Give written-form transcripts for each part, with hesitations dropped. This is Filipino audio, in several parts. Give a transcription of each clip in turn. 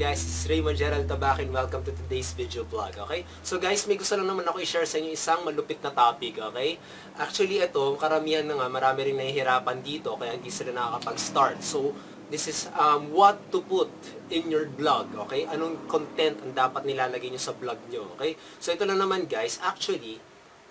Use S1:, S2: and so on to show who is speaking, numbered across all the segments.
S1: guys, this is Raymond Gerald Tabac and welcome to today's video vlog, okay? So guys, may gusto lang naman ako i-share sa inyo isang malupit na topic, okay? Actually, ito, karamihan na nga, marami rin nahihirapan dito kaya hindi sila nakakapag-start. So, this is what to put in your blog, okay? Anong content ang dapat nilalagay nyo sa blog nyo, okay? So, ito lang naman guys, actually,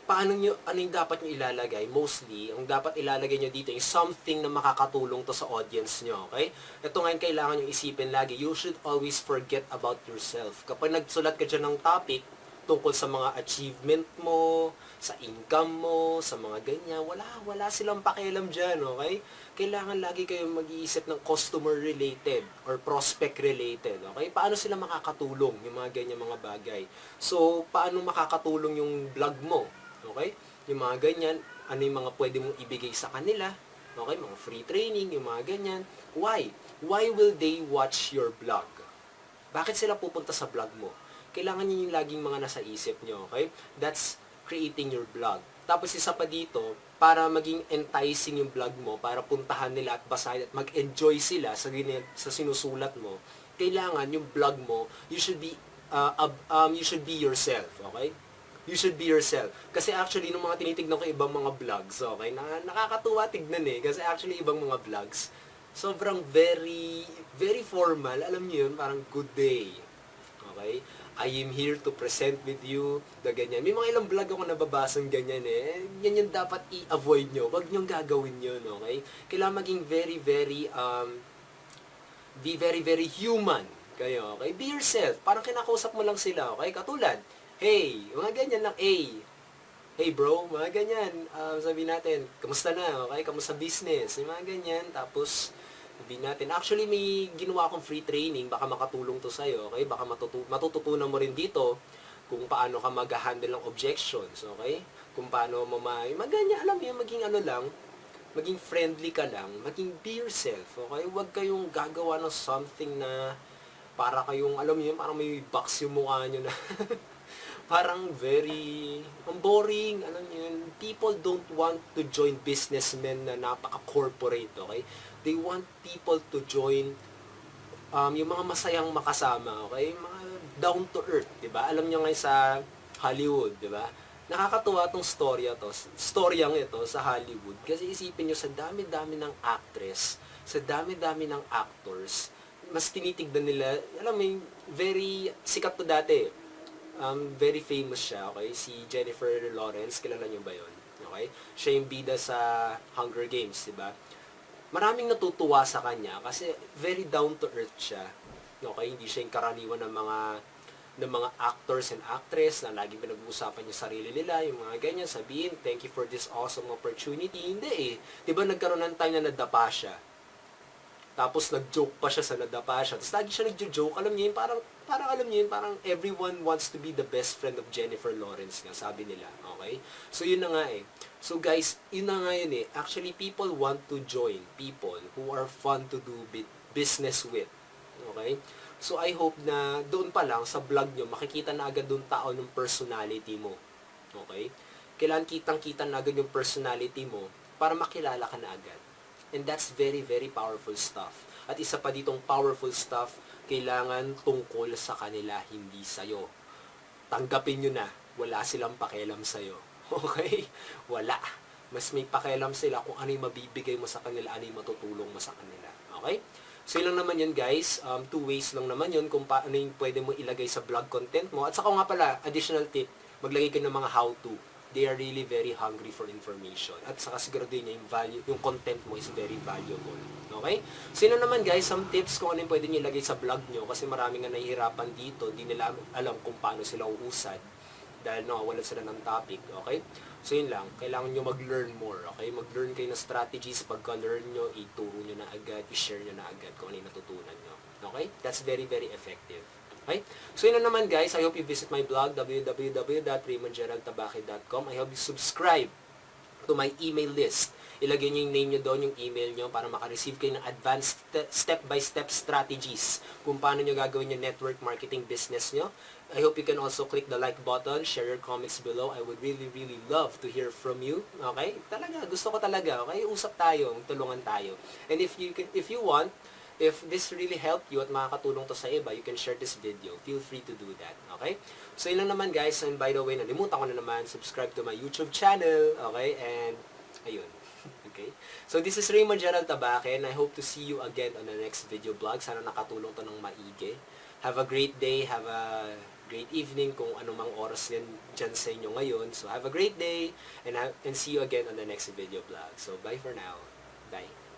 S1: ano yung dapat nyo ilalagay? Mostly, ang dapat ilalagay nyo dito is something na makakatulong to sa audience nyo, okay? Ito ngayon kailangan nyo isipin lagi, you should always forget about yourself. Kapag nagsulat ka dyan ng topic tungkol sa mga achievement mo, sa income mo, sa mga ganyan, wala silang pakialam dyan, okay? Kailangan lagi kayong mag-iisip ng customer-related or prospect-related, okay? Paano sila makakatulong, yung mga ganyan mga bagay? So, paano makakatulong yung blog mo? Okay? Yung mga ganyan, ano yung mga pwede mong ibigay sa kanila? Okay? Mga free training, yung mga ganyan. Why? Why will they watch your blog? Bakit sila pupunta sa blog mo? Kailangan nyo yung laging mga nasa isip nyo. Okay? That's creating your blog. Tapos isa pa dito, para maging enticing yung blog mo, para puntahan nila at basahin at mag-enjoy sila sa sinusulat mo, kailangan yung blog mo, you should be yourself. Okay? You should be yourself. Kasi actually, nung mga tinitignan ko ibang mga vlogs, okay, nakakatuwa tignan eh. Kasi actually, ibang mga vlogs, sobrang very formal. Alam niyo yun, parang good day. Okay? I am here to present with you the ganyan. May mga ilang vlog ako nababasang ganyan eh. Yan yung dapat i-avoid nyo. Huwag nyong gagawin yun, okay? Kailangan maging be very human kayo, okay? Be yourself. Parang kinakausap mo lang sila, okay? Katulad, hey, mga ganyan lang, hey bro, mga ganyan, sabihin natin, kamusta na, okay, kamusta business, yung mga ganyan, tapos, sabihin natin, actually may ginawa akong free training, baka makatulong to sa'yo, okay, baka matututunan mo rin dito, kung paano ka mag-handle ng objections, okay, kung paano mo ganyan, alam mo maging ano lang, maging friendly ka lang, maging be yourself, okay, huwag kayong gagawa ng something na, para kayong, alam mo yun, parang may box yung mukha nyo na, parang ang boring, alam niyo yun. People don't want to join businessmen na napaka-corporate, okay? They want people to join yung mga masayang makasama, okay? Mga down to earth, 'di ba? Alam niyo ngayon sa Hollywood, 'di ba? Nakakatuwa tong storyang ito sa Hollywood kasi isipin niyo sa dami-dami ng actress, sa dami-dami ng actors, mas tinitignan nila, alam mo yung very sikat to dati. Very famous siya, okay? Si Jennifer Lawrence, kilala niyo ba yon? Okay? Siya yung bida sa Hunger Games, di ba? Maraming natutuwa sa kanya kasi very down to earth siya. Okay? Hindi siya yung karaniwan ng mga actors and actress na laging pinag-uusapan yung sarili nila, yung mga ganyan, sabihin, thank you for this awesome opportunity. Hindi eh. Di ba nagkaroon ng time na nadapa siya? Tapos nag-joke pa siya sa nadapa siya. Tapos lagi siya nag-joke. Alam niyo yun, parang alam niyo yun, parang everyone wants to be the best friend of Jennifer Lawrence nga, sabi nila. Okay? So yun na nga eh. So guys, yun na nga yun eh. Actually, people want to join people who are fun to do business with. Okay? So I hope na doon pa lang sa vlog nyo, makikita na agad doon tao ng personality mo. Okay? Kailangan kitang-kita na agad yung personality mo para makilala ka na agad. And that's very powerful stuff. At isa pa ditong powerful stuff, kailangan tungkol sa kanila, hindi sa'yo. Tanggapin nyo na, wala silang pakialam sa'yo. Okay? Wala. Mas may pakialam sila kung ano yung mabibigay mo sa kanila, ano yung matutulong mo sa kanila. Okay? So yun lang naman yun guys. Two ways lang naman yun kung paano yung pwede mo ilagay sa blog content mo. At saka nga pala, additional tip, maglagay ka ng mga how-to. They are really very hungry for information. At saka siguro din yung content mo is very valuable. Okay? So yun naman guys, some tips kung ano yung pwede nyo ilagay sa blog nyo kasi marami nga nahihirapan dito, di nila alam kung paano sila uusad dahil wala sila ng topic. Okay? So yun lang, kailangan nyo mag-learn more. Okay? Mag-learn kayo ng strategies. Pagka-learn nyo, ituro nyo na agad, i-share nyo na agad kung ano yung natutunan nyo. Okay? That's very effective. Okay? So yun na naman guys, I hope you visit my blog www.raymondgeraldtabaque.com. I hope you subscribe to my email list. Ilagay nyo yung name nyo doon, yung email nyo para makareceive kayo ng advanced step-by-step strategies kung paano nyo gagawin yung network marketing business nyo. I hope you can also click the like button, share your comments below. I would really love to hear from you. Okay? Talaga, gusto ko talaga. Okay? Usap tayo, tulungan tayo. And if you want, if this really helped you at makakatulong to sa iba, you can share this video. Feel free to do that. Okay? So, yun lang naman guys. And by the way, nalimutan ko na naman, subscribe to my YouTube channel. Okay? And, ayun. Okay? So, this is Raymond Gerald Tabaque, and I hope to see you again on the next video vlog. Sana nakatulong to ng maigi. Have a great day. Have a great evening kung anumang oras yan dyan sa inyo ngayon. So, have a great day, and see you again on the next video vlog. So, bye for now. Bye.